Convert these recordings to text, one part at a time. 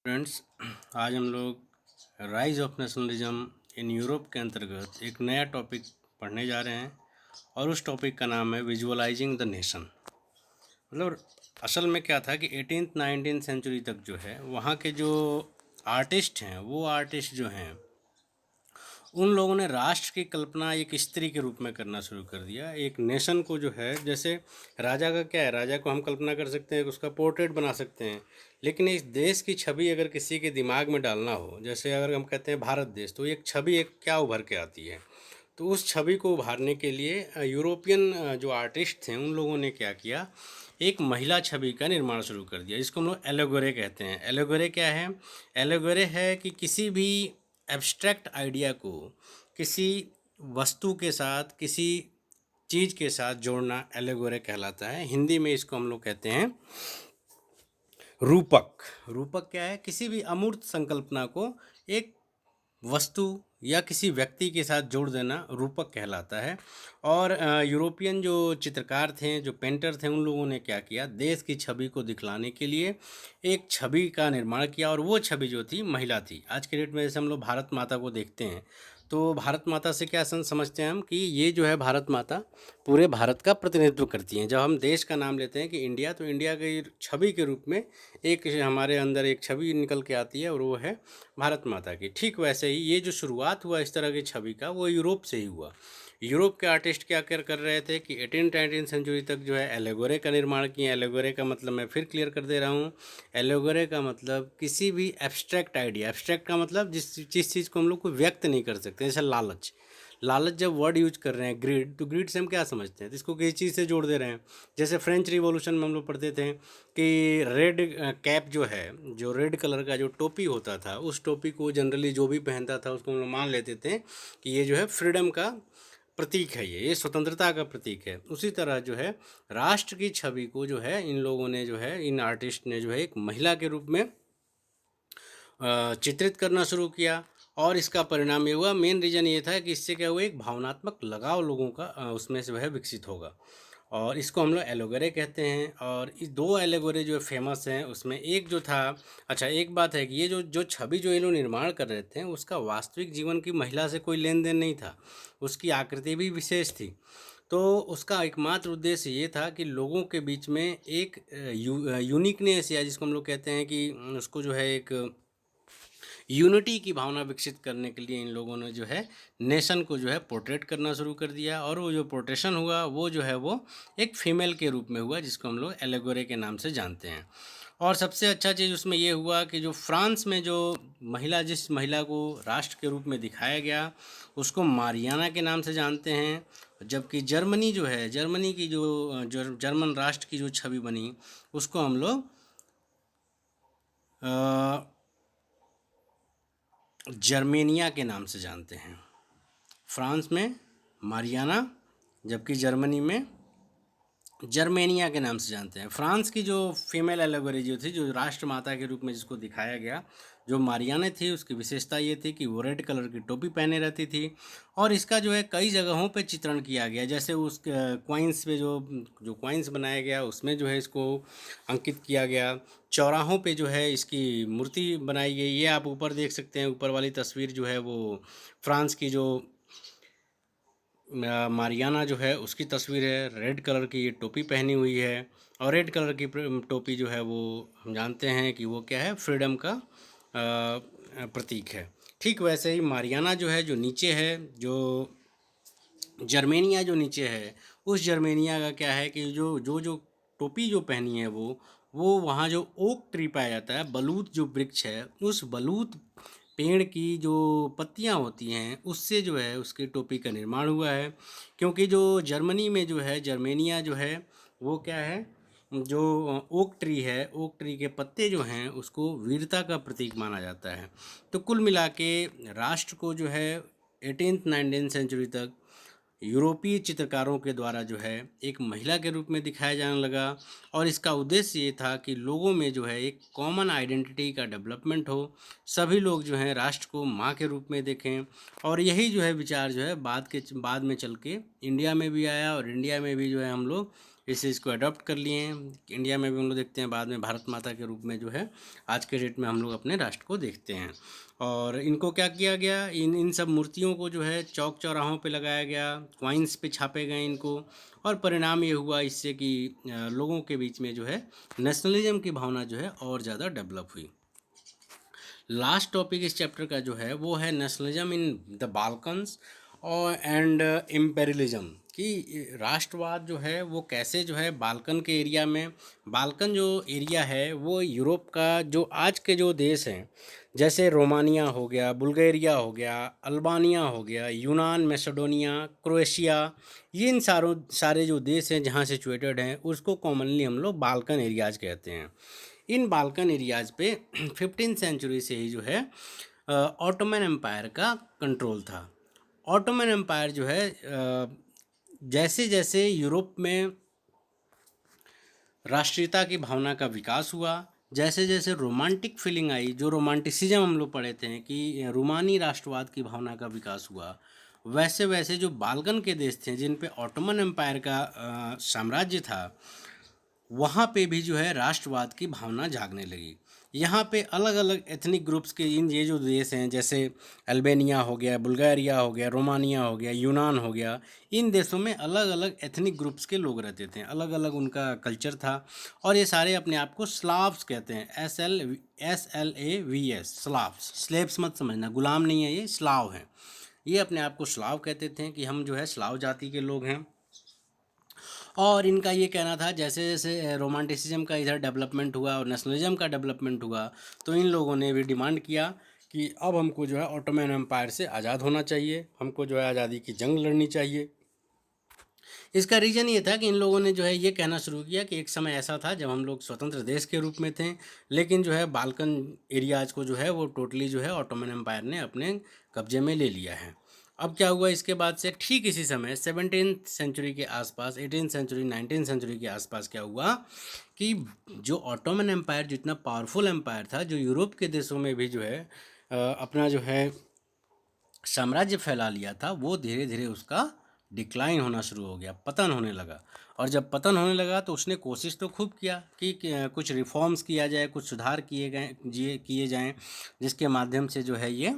Friends, आज हम लोग rise of nationalism in Europe के अंतर्गत एक नया टॉपिक पढ़ने जा रहे हैं और उस टॉपिक का नाम है विजुअलाइजिंग द नेशन। मतलब असल में क्या था कि 18th 19th सेंचुरी तक जो है वहाँ के जो आर्टिस्ट हैं वो आर्टिस्ट जो हैं उन लोगों ने राष्ट्र की कल्पना एक स्त्री के रूप में करना शुरू कर दिया। एक नेशन को जो है, जैसे राजा का क्या है, राजा को हम कल्पना कर सकते हैं, उसका पोर्ट्रेट बना सकते हैं, लेकिन इस देश की छवि अगर किसी के दिमाग में डालना हो, जैसे अगर हम कहते हैं भारत देश, तो एक छवि एक क्या उभर के आती है। तो उस छवि को उभारने के लिए यूरोपियन जो आर्टिस्ट थे उन लोगों ने क्या किया, एक महिला छवि का निर्माण शुरू कर दिया, जिसको हम लोग एलोगोरे कहते हैं। एलोगोरे क्या है? एलोगोरे है कि किसी भी एब्स्ट्रैक्ट आइडिया को किसी वस्तु के साथ, किसी चीज़ के साथ जोड़ना एलेगोरे कहलाता है। हिंदी में इसको हम लोग कहते हैं रूपक। रूपक क्या है? किसी भी अमूर्त संकल्पना को एक वस्तु या किसी व्यक्ति के साथ जोड़ देना रूपक कहलाता है। और यूरोपियन जो चित्रकार थे, जो पेंटर थे, उन लोगों ने क्या किया, देश की छवि को दिखलाने के लिए एक छवि का निर्माण किया, और वो छवि जो थी महिला थी। आज के डेट में जैसे हम लोग भारत माता को देखते हैं, तो भारत माता से क्या समझते हैं हम कि ये जो है भारत माता पूरे भारत का प्रतिनिधित्व करती हैं। जब हम देश का नाम लेते हैं कि इंडिया, तो इंडिया की छवि के रूप में एक हमारे अंदर एक छवि निकल के आती है, और वो है भारत माता की। ठीक वैसे ही ये जो शुरुआत हुआ इस तरह की छवि का, वो यूरोप से ही हुआ। यूरोप के आर्टिस्ट क्या कर रहे थे कि 18th 19th सेंचुरी तक जो है एलेगोरे का निर्माण किए। एलेगोरे का मतलब मैं फिर क्लियर कर दे रहा हूँ, एलेगोरे का मतलब किसी भी एब्स्ट्रैक्ट आइडिया। एब्स्ट्रैक्ट का मतलब जिस चीज़ को हम लोग को व्यक्त नहीं कर सकते, जैसे लालच। लालच जब वर्ड यूज कर रहे हैं, ग्रीड, तो ग्रीड से हम क्या समझते हैं, तो इसको किसी चीज़ से जोड़ दे रहे हैं। जैसे फ्रेंच रिवॉल्यूशन में हम लोग पढ़ते थे कि रेड कैप जो है, जो रेड कलर का जो टोपी होता था, उस टोपी को जनरली जो भी पहनता था उसको हम लोग मान लेते थे कि ये जो है फ्रीडम का प्रतीक है, ये स्वतंत्रता का प्रतीक है। उसी तरह जो है राष्ट्र की छवि को जो है इन लोगों ने जो है, इन आर्टिस्ट ने जो है एक महिला के रूप में चित्रित करना शुरू किया। और इसका परिणाम ये हुआ, मेन रीज़न ये था कि इससे क्या हुआ, एक भावनात्मक लगाव लोगों का उसमें से वह विकसित होगा, और इसको हम लोग एलोगोरे कहते हैं। और इस दो एलोगोरे जो फेमस हैं, उसमें एक जो था, अच्छा एक बात है कि ये जो जो छवि जो ये लोग निर्माण कर रहे थे, उसका वास्तविक जीवन की महिला से कोई लेन देन नहीं था। उसकी आकृति भी विशेष थी। तो उसका एकमात्र उद्देश्य ये था कि लोगों के बीच में एक यूनिकनेस, या जिसको हम लोग कहते हैं कि उसको जो है एक यूनिटी की भावना विकसित करने के लिए इन लोगों ने जो है नेशन को जो है पोर्ट्रेट करना शुरू कर दिया। और वो जो पोर्ट्रेशन हुआ वो जो है वो एक फीमेल के रूप में हुआ, जिसको हम लोग एलेगोरे के नाम से जानते हैं। और सबसे अच्छा चीज़ उसमें ये हुआ कि जो फ्रांस में जो महिला, जिस महिला को राष्ट्र के रूप में दिखाया गया, उसको मारियाना के नाम से जानते हैं। जबकि जर्मनी जो है, जर्मनी की जो जर्मन राष्ट्र की जो छवि बनी, उसको हम लोग जर्मेनिया के नाम से जानते हैं। फ्रांस में मारियाना, जबकि जर्मनी में जर्मेनिया के नाम से जानते हैं। फ्रांस की जो फीमेल एलेगोरी जो थी, जो राष्ट्रमाता के रूप में जिसको दिखाया गया, जो मारियाना थी, उसकी विशेषता ये थी कि वो रेड कलर की टोपी पहने रहती थी। और इसका जो है कई जगहों पे चित्रण किया गया, जैसे उस क्वाइंस पे जो जो क्वाइंस बनाया गया, उसमें जो है इसको अंकित किया गया। चौराहों पे जो है इसकी मूर्ति बनाई गई। ये आप ऊपर देख सकते हैं, ऊपर वाली तस्वीर जो है वो फ्रांस की जो मारियाना जो है उसकी तस्वीर है। रेड कलर की ये टोपी पहनी हुई है, और रेड कलर की टोपी जो है वो हम जानते हैं कि वो क्या है, फ्रीडम का प्रतीक है। ठीक वैसे ही मारियाना जो है, जो नीचे है, जो जर्मेनिया जो नीचे है, उस जर्मेनिया का क्या है कि जो जो जो टोपी जो पहनी है वो वहाँ जो ओक ट्री पाया जाता है, बलूत जो वृक्ष है, उस बलूत पेड़ की जो पत्तियाँ होती हैं, उससे जो है उसकी टोपी का निर्माण हुआ है। क्योंकि जो जर्मनी में जो है, जर्मेनिया जो है, वो क्या है, जो ओक ट्री है, ओक ट्री के पत्ते जो हैं उसको वीरता का प्रतीक माना जाता है। तो कुल मिला के राष्ट्र को जो है 18th 19th सेंचुरी तक यूरोपीय चित्रकारों के द्वारा जो है एक महिला के रूप में दिखाया जाने लगा। और इसका उद्देश्य ये था कि लोगों में जो है एक कॉमन आइडेंटिटी का डेवलपमेंट हो, सभी लोग जो हैं राष्ट्र को माँ के रूप में देखें। और यही जो है विचार जो है बाद में चल के इंडिया में भी आया, और इंडिया में भी जो है हम लोग इस चीज़ को अडॉप्ट कर लिए हैं। इंडिया में भी हम लोग देखते हैं, बाद में भारत माता के रूप में जो है आज के डेट में हम लोग अपने राष्ट्र को देखते हैं। और इनको क्या किया गया, इन इन सब मूर्तियों को जो है चौक चौराहों पे लगाया गया, कॉइन्स पे छापे गए इनको, और परिणाम ये हुआ इससे कि लोगों के बीच में जो है नेशनलिज्म की भावना जो है और ज़्यादा डेवलप हुई। लास्ट टॉपिक इस चैप्टर का जो है वो है नेशनलिज्म इन द बाल्कन्स और एंड इम्पेरियलिज्म, कि राष्ट्रवाद जो है वो कैसे जो है बाल्कन के एरिया में, बाल्कन जो एरिया है वो यूरोप का जो आज के जो देश हैं, जैसे रोमानिया हो गया, बुल्गारिया हो गया, अल्बानिया हो गया, यूनान, मैसेडोनिया, क्रोएशिया, ये इन सारे जो देश हैं जहाँ सिचुएटेड हैं उसको कॉमनली हम लोग बाल्कन एरियाज कहते हैं। इन बाल्कन एरियाज पे 15th सेंचुरी से ही जो है ऑटोमन एम्पायर का कंट्रोल था। ऑटोमन एम्पायर जो है जैसे जैसे यूरोप में राष्ट्रीयता की भावना का विकास हुआ, जैसे जैसे रोमांटिक फीलिंग आई, जो रोमांटिसिज्म हम लोग पढ़े थे कि रोमानी राष्ट्रवाद की भावना का विकास हुआ, वैसे वैसे जो बाल्कन के देश थे जिन पे ऑटोमन एम्पायर का साम्राज्य था, वहाँ पे भी जो है राष्ट्रवाद की भावना जागने लगी। यहाँ पे अलग अलग एथनिक ग्रुप्स के इन ये जो देश हैं, जैसे अल्बानिया हो गया, बुल्गारिया हो गया, रोमानिया हो गया, यूनान हो गया, इन देशों में अलग अलग एथनिक ग्रुप्स के लोग रहते थे, अलग अलग उनका कल्चर था, और ये सारे अपने आप को स्लाव्स कहते हैं, SLAVS, स्लाव्स। स्लेव्स मत समझना, गुलाम नहीं है, ये स्लाव हैं। ये अपने आप को स्लाव कहते थे कि हम जो है स्लाव जाति के लोग हैं। और इनका ये कहना था जैसे जैसे रोमांटिसिज्म का इधर डेवलपमेंट हुआ और नेशनलिज्म का डेवलपमेंट हुआ, तो इन लोगों ने भी डिमांड किया कि अब हमको जो है ऑटोमन एम्पायर से आज़ाद होना चाहिए, हमको जो है आज़ादी की जंग लड़नी चाहिए। इसका रीज़न ये था कि इन लोगों ने जो है ये कहना शुरू किया कि एक समय ऐसा था जब हम लोग स्वतंत्र देश के रूप में थे, लेकिन जो है बाल्कन एरियाज़ को जो है वो टोटली जो है ऑटोमन एम्पायर ने अपने कब्जे में ले लिया है। अब क्या हुआ इसके बाद से, ठीक इसी समय 17th सेंचुरी के आसपास, 18th सेंचुरी, 19th सेंचुरी के आसपास क्या हुआ कि जो ऑटोमन एम्पायर जितना पावरफुल एम्पायर था, जो यूरोप के देशों में भी जो है अपना जो है साम्राज्य फैला लिया था, वो धीरे धीरे उसका डिक्लाइन होना शुरू हो गया, पतन होने लगा। और जब पतन होने लगा तो उसने कोशिश तो खूब किया कि कुछ रिफॉर्म्स किया जाए, कुछ सुधार किए जाएं, जिसके माध्यम से जो है ये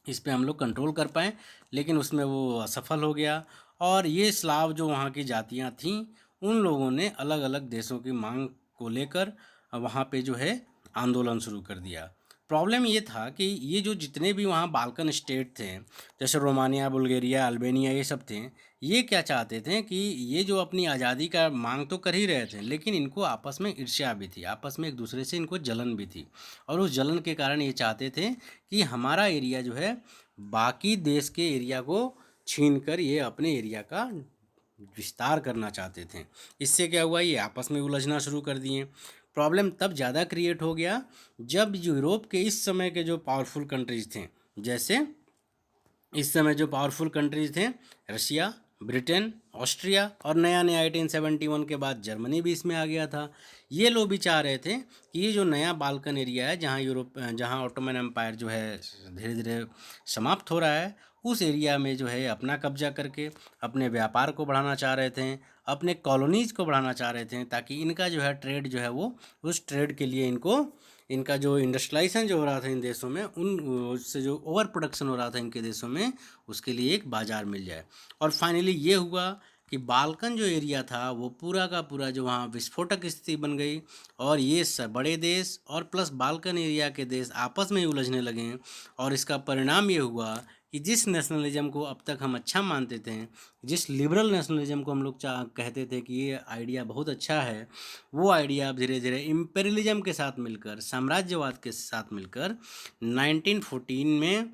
इस पे हम लोग कंट्रोल कर पाएँ, लेकिन उसमें वो असफल हो गया। और ये स्लाव जो वहाँ की जातियाँ थीं, उन लोगों ने अलग अलग देशों की मांग को लेकर वहाँ पे जो है आंदोलन शुरू कर दिया। प्रॉब्लम ये था कि ये जो जितने भी वहाँ बाल्कन स्टेट थे, जैसे रोमानिया, बुल्गारिया, अल्बानिया, ये सब थे, ये क्या चाहते थे कि ये जो अपनी आज़ादी का मांग तो कर ही रहे थे, लेकिन इनको आपस में ईर्ष्या भी थी, आपस में एक दूसरे से इनको जलन भी थी। और उस जलन के कारण ये चाहते थे कि हमारा एरिया जो है बाकी देश के एरिया को छीन कर ये अपने एरिया का विस्तार करना चाहते थे। इससे क्या हुआ, ये आपस में उलझना शुरू कर दिए। प्रॉब्लम तब ज़्यादा क्रिएट हो गया जब यूरोप के इस समय के जो पावरफुल कंट्रीज थे, जैसे इस समय जो पावरफुल कंट्रीज थे रशिया, ब्रिटेन, ऑस्ट्रिया, और नया नया 1871 के बाद जर्मनी भी इसमें आ गया था। ये लोग भी चाह रहे थे कि ये जो नया बाल्कन एरिया है, जहाँ ऑटोमन एम्पायर जो है धीरे धीरे समाप्त हो रहा है, उस एरिया में जो है अपना कब्जा करके अपने व्यापार को बढ़ाना चाह रहे थे, अपने कॉलोनीज़ को बढ़ाना चाह रहे थे, ताकि इनका जो है ट्रेड जो है वो, उस ट्रेड के लिए इनको, इनका जो इंडस्ट्रियलाइजेशन जो हो रहा था इन देशों में, उन उससे जो ओवर प्रोडक्शन हो रहा था इनके देशों में, उसके लिए एक बाज़ार मिल जाए। और फाइनली ये हुआ कि बाल्कन जो एरिया था वो पूरा का पूरा जो वहाँ विस्फोटक स्थिति बन गई, और ये सब बड़े देश और प्लस बाल्कन एरिया के देश आपस में ही उलझने लगे। और इसका परिणाम ये हुआ कि जिस नेशनलिज्म को अब तक हम अच्छा मानते थे, जिस लिबरल नेशनलिज्म को हम लोग कहते थे कि ये आइडिया बहुत अच्छा है, वो आइडिया अब धीरे धीरे इम्पेरियलिज्म के साथ मिलकर, साम्राज्यवाद के साथ मिलकर 1914 में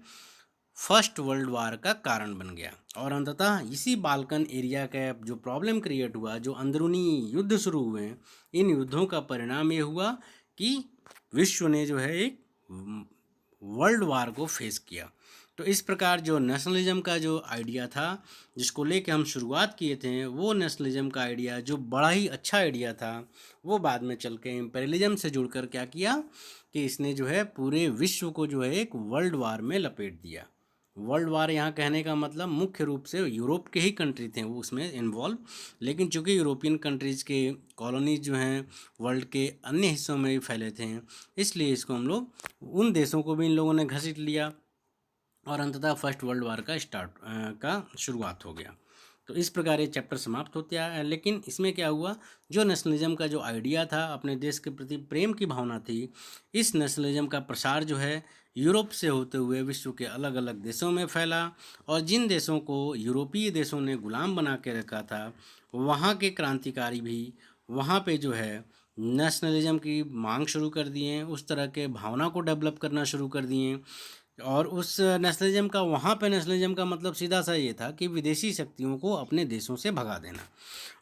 फर्स्ट वर्ल्ड वार का कारण बन गया। और अंततः इसी बाल्कन एरिया का जो प्रॉब्लम क्रिएट हुआ, जो अंदरूनी युद्ध शुरू हुए, इन युद्धों का परिणाम ये हुआ कि विश्व ने जो है एक वर्ल्ड वार को फेस किया। तो इस प्रकार जो नेशनलिज्म का जो आइडिया था, जिसको लेके हम शुरुआत किए थे, वो नेशनलिज्म का आइडिया जो बड़ा ही अच्छा आइडिया था, वो बाद में चल के इम्पेरियलिज्म से जुड़कर क्या किया कि इसने जो है पूरे विश्व को जो है एक वर्ल्ड वार में लपेट दिया। वर्ल्ड वार यहाँ कहने का मतलब मुख्य रूप से यूरोप के ही कंट्री थे वो उसमें इन्वॉल्व, लेकिन चूंकि यूरोपियन कंट्रीज़ के कॉलोनीज जो हैं वर्ल्ड के अन्य हिस्सों में भी फैले थे, इसलिए इसको हम लोग उन देशों को भी इन लोगों ने घसीट लिया और अंततः फर्स्ट वर्ल्ड वार का शुरुआत हो गया। तो इस प्रकार ये चैप्टर समाप्त होता है। लेकिन इसमें क्या हुआ, जो नेशनलिज्म का जो आइडिया था, अपने देश के प्रति प्रेम की भावना थी, इस नेशनलिज्म का प्रसार जो है यूरोप से होते हुए विश्व के अलग अलग देशों में फैला, और जिन देशों को यूरोपीय देशों ने गुलाम बना के रखा था, वहाँ के क्रांतिकारी भी वहाँ पे जो है नेशनलिज्म की मांग शुरू कर दिए, उस तरह के भावना को डेवलप करना शुरू कर दिए। और उस नेशनलिज्म का वहाँ पे नेशनलिज्म का मतलब सीधा सा ये था कि विदेशी शक्तियों को अपने देशों से भगा देना।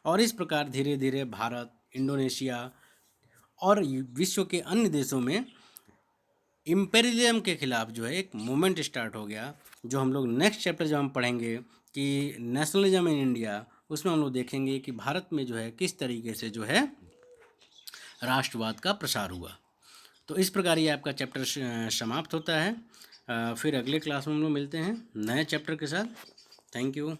और इस प्रकार धीरे धीरे भारत, इंडोनेशिया और विश्व के अन्य देशों में इम्पेरियलिज्म के खिलाफ जो है एक मूवमेंट स्टार्ट हो गया, जो हम लोग नेक्स्ट चैप्टर जब हम पढ़ेंगे कि नेशनलिज्म इन इंडिया, उसमें हम लोग देखेंगे कि भारत में जो है किस तरीके से जो है राष्ट्रवाद का प्रसार हुआ। तो इस प्रकार ये आपका चैप्टर समाप्त होता है। फिर अगले क्लास में हम लोग मिलते हैं नए चैप्टर के साथ। Thank you.